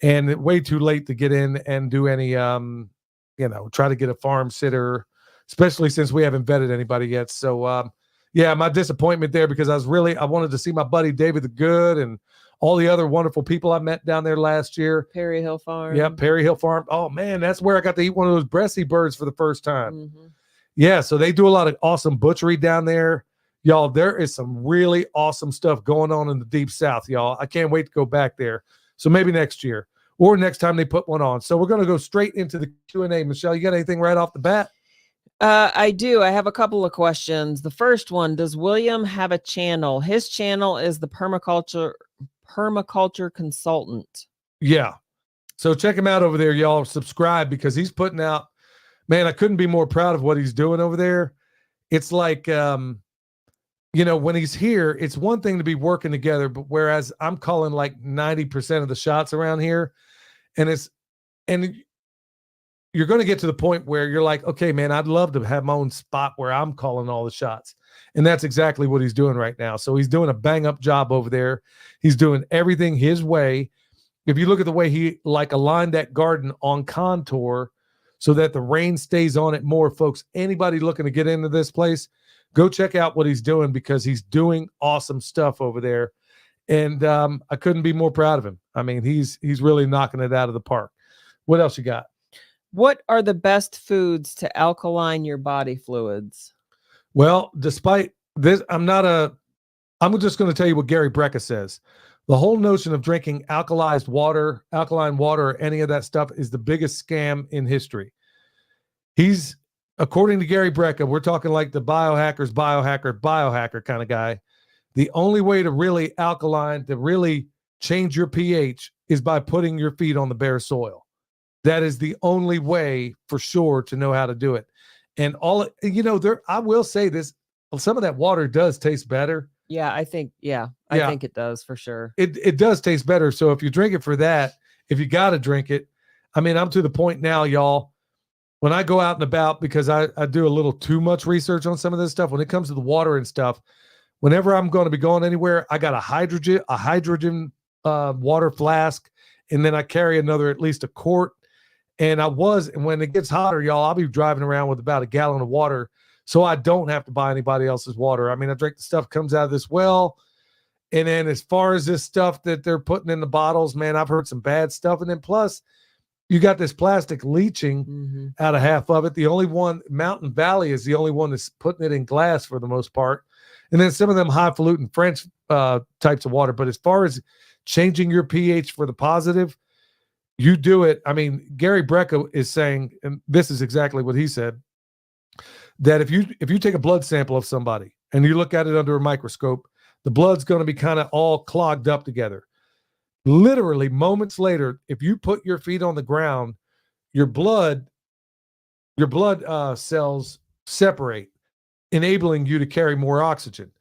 And way too late to get in and do any, try to get a farm sitter, especially since we haven't vetted anybody yet. So, my disappointment there, because I wanted to see my buddy David the Good and all the other wonderful people I met down there last year. Perry Hill Farm. Yeah, Perry Hill Farm. Oh, man, that's where I got to eat one of those breasty birds for the first time. Mm-hmm. Yeah, so they do a lot of awesome butchery down there. Y'all, there is some really awesome stuff going on in the Deep South, y'all. I can't wait to go back there. So maybe next year or next time they put one on. So we're going to go straight into the Q&A. Michelle, you got anything right off the bat? I do. I have a couple of questions. The first one, does William have a channel? His channel is the Permaculture Consultant. Yeah. So check him out over there, y'all. Subscribe, because he's putting out, man, I couldn't be more proud of what he's doing over there. It's like, when he's here, it's one thing to be working together, but whereas I'm calling like 90% of the shots around here, and you're going to get to the point where you're like, okay, man, I'd love to have my own spot where I'm calling all the shots. And that's exactly what he's doing right now. So he's doing a bang up job over there. He's doing everything his way. If you look at the way he aligned that garden on contour so that the rain stays on it more, folks, anybody looking to get into this place, go check out what he's doing, because he's doing awesome stuff over there. And I couldn't be more proud of him. I mean, he's really knocking it out of the park. What else you got? What are the best foods to alkaline your body fluids? Well, despite this, I'm just going to tell you what Gary Brecka says. The whole notion of drinking alkaline water, or any of that stuff is the biggest scam in history. According to Gary Brecka, we're talking like the biohacker kind of guy. The only way to really change your pH is by putting your feet on the bare soil. That is the only way for sure to know how to do it. And I will say this, some of that water does taste better. Yeah, I think it does for sure. It does taste better. So if you drink it for that, if you got to drink it, I mean, I'm to the point now, y'all, when I go out and about, because I do a little too much research on some of this stuff, when it comes to the water and stuff, whenever I'm going to be going anywhere, I got a hydrogen water flask, and then I carry at least a quart. And when it gets hotter, y'all, I'll be driving around with about a gallon of water, so I don't have to buy anybody else's water. I mean, I drink the stuff comes out of this well. And then as far as this stuff that they're putting in the bottles, man, I've heard some bad stuff. And then plus, you got this plastic leaching out of half of it. The only one, Mountain Valley, is the only one that's putting it in glass for the most part. And then some of them highfalutin French types of water. But as far as changing your pH for the positive, you do it. I mean, Gary Brecka is saying, and this is exactly what he said, that if you take a blood sample of somebody and you look at it under a microscope, the blood's going to be kind of all clogged up together. Literally moments later, if you put your feet on the ground, your blood cells separate, enabling you to carry more oxygen,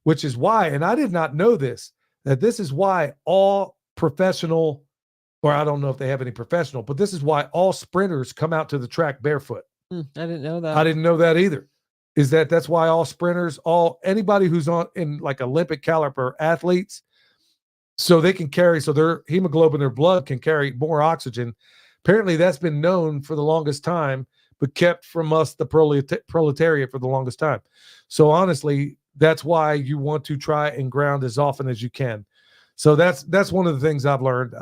which is why, and I did not know this, that this is why all professional, or I don't know if they have any professional, but this is why all sprinters come out to the track barefoot. I didn't know that. I didn't know that either. That's why all sprinters, anybody who's in like Olympic caliber athletes, so they can carry, so their hemoglobin, their blood can carry more oxygen. Apparently that's been known for the longest time, but kept from us, the proletariat, for the longest time. So honestly, that's why you want to try and ground as often as you can. So that's one of the things I've learned.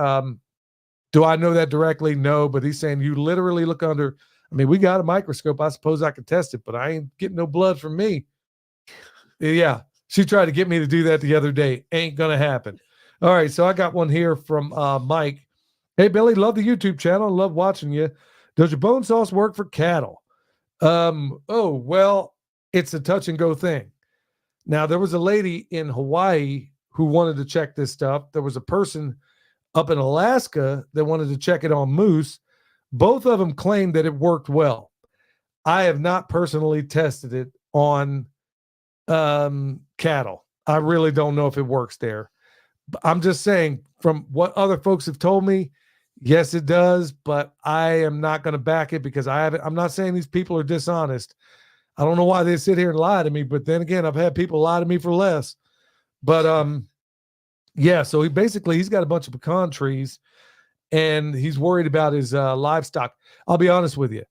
Do I know that directly? No, but he's saying you literally look under. I mean, we got a microscope. I suppose I could test it, but I ain't getting no blood from me. Yeah, she tried to get me to do that the other day. Ain't gonna happen. All right, so I got one here from Mike. Hey, Billy, love the YouTube channel. Love watching you. Does your bone sauce work for cattle? Oh, well, it's a touch and go thing. Now, there was a lady in Hawaii who wanted to check this stuff. There was a person up in Alaska that wanted to check it on moose. Both of them claimed that it worked well. I have not personally tested it on cattle. I really don't know if it works there. I'm just saying, from what other folks have told me, yes, it does, but I am not going to back it because I'm not saying these people are dishonest. I don't know why they sit here and lie to me, but then again, I've had people lie to me for less. But yeah, so he's got a bunch of pecan trees and he's worried about his livestock. I'll be honest with you.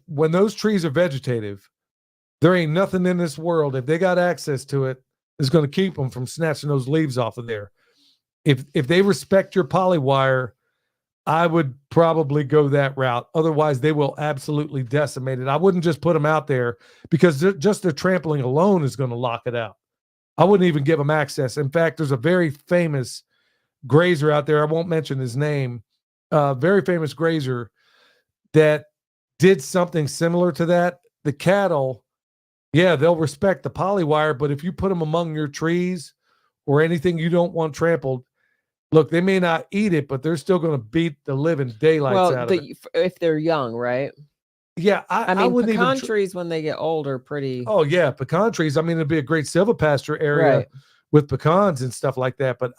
When those trees are vegetative, there ain't nothing in this world, if they got access to it, is going to keep them from snatching those leaves off of there. If they respect your polywire, I would probably go that route. Otherwise, they will absolutely decimate it. I wouldn't just put them out there because just their trampling alone is going to lock it out. I wouldn't even give them access. In fact, there's a very famous grazer out there. I won't mention his name. Very famous grazer that did something similar to that. The cattle, yeah, they'll respect the polywire, but if you put them among your trees or anything you don't want trampled, look, they may not eat it, but they're still going to beat the living daylights out of it. If they're young, right? Yeah, I mean, wouldn't pecan trees when they get older, pretty. Oh yeah, pecan trees. I mean, it'd be a great silvopasture area with pecans and stuff like that. But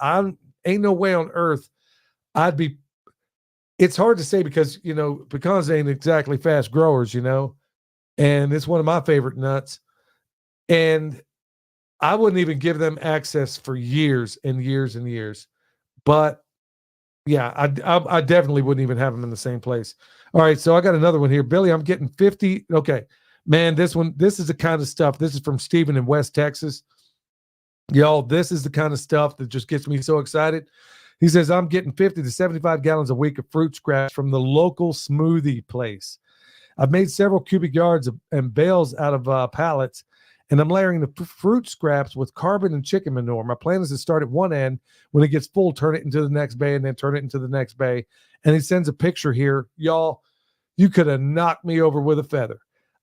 ain't no way on earth I'd be. It's hard to say because pecans ain't exactly fast growers, and it's one of my favorite nuts. And I wouldn't even give them access for years and years and years. But yeah, I definitely wouldn't even have them in the same place. All right, so I got another one here. Billy, I'm getting 50. Okay, man, this is the kind of stuff. This is from Steven in West Texas. Y'all, this is the kind of stuff that just gets me so excited. He says, I'm getting 50 to 75 gallons a week of fruit scraps from the local smoothie place. I've made several cubic yards and bales out of pallets, and I'm layering the fruit scraps with carbon and chicken manure. My plan is to start at one end. When it gets full, turn it into the next bay and then turn it into the next bay. And he sends a picture here. Y'all, you could have knocked me over with a feather.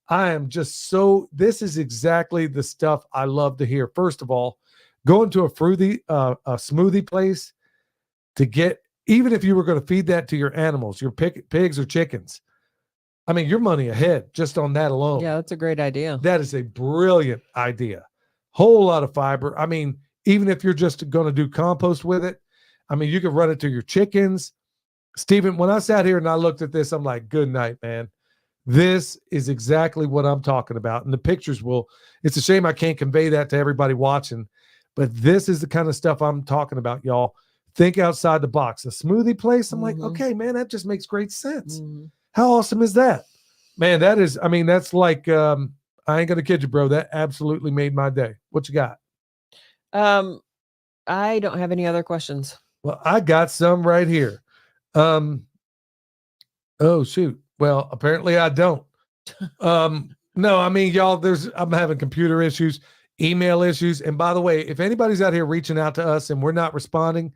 I am just this is exactly the stuff I love to hear. First of all, going to a smoothie place to get, even if you were going to feed that to your animals, your pigs or chickens, I mean, your money ahead just on that alone. Yeah, that's a great idea. That is a brilliant idea. Whole lot of fiber. I mean, even if you're just going to do compost with it, I mean, you can run it to your chickens. Stephen, when I sat here and I looked at this, I'm like, good night, man. This is exactly what I'm talking about. And the pictures it's a shame I can't convey that to everybody watching, but this is the kind of stuff I'm talking about, y'all. Think outside the box. A smoothie place, I'm like, okay, man, that just makes great sense. Mm-hmm. How awesome is that? Man, that's like, I ain't going to kid you, bro. That absolutely made my day. What you got? I don't have any other questions. Well, I got some right here. Oh, shoot. Well, apparently I don't. No, I mean, y'all, I'm having computer issues, email issues. And by the way, if anybody's out here reaching out to us and we're not responding,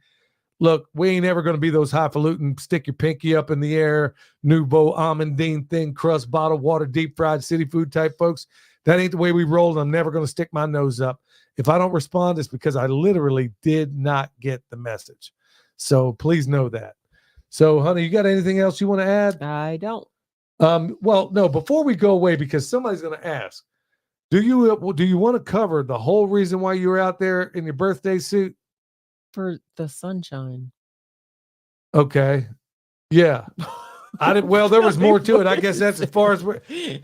look, we ain't ever going to be those highfalutin, stick your pinky up in the air, Nouveau, Almondine, thin crust, bottled water, deep fried city food type folks. That ain't the way we roll. I'm never going to stick my nose up. If I don't respond, it's because I literally did not get the message. So please know that. So, honey, you got anything else you want to add? I don't. Well, no, before we go away, because somebody's going to ask, do you want to cover the whole reason why you were out there in your birthday suit? For the sunshine. Okay. Yeah. Well, there was more to it. I guess that's as far as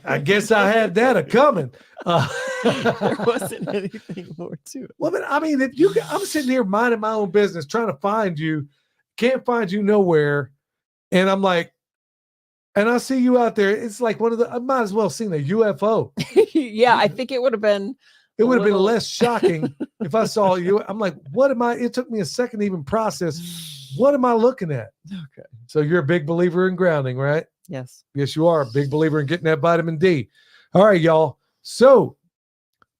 I guess I had that coming. There wasn't anything more to it. Well, but I mean, I'm sitting here minding my own business, trying to find you, can't find you nowhere. And I'm like, and I see you out there. It's like I might as well have seen a UFO. Yeah, I think it would have been it would have been less shocking if I saw you. I'm like, what am I? It took me a second to even process. What am I looking at? Okay. So you're a big believer in grounding, right? Yes. Yes, you are a big believer in getting that vitamin D. All right, y'all. So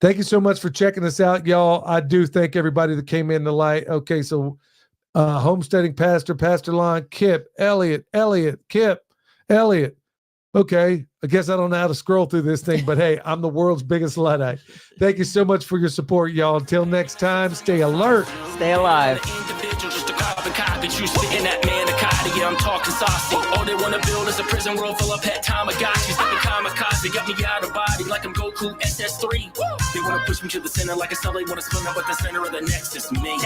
thank you so much for checking us out, y'all. I do thank everybody that came in tonight. Okay, so homesteading pastor, Pastor Lon, Kip, Elliot, Kip, Elliot. Okay, I guess I don't know how to scroll through this thing, but hey, I'm the world's biggest Luddite. Thank you so much for your support, y'all. Until next time, stay alert. Stay alive. Yeah, I'm talking saucy. All they wanna build is a prison world full of pet Tamagotchis. Like a kamikaze, got me out of body like I'm Goku SS3. They wanna push me to the center like a cell. They wanna spin up at the center of the nexus. Me.